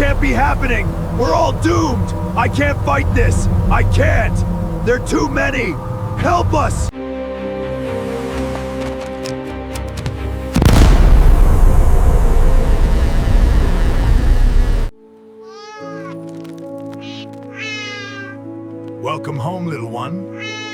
can't be happening! We're all doomed! I can't fight this! I can't! There are too many! Help us! Welcome home, little one.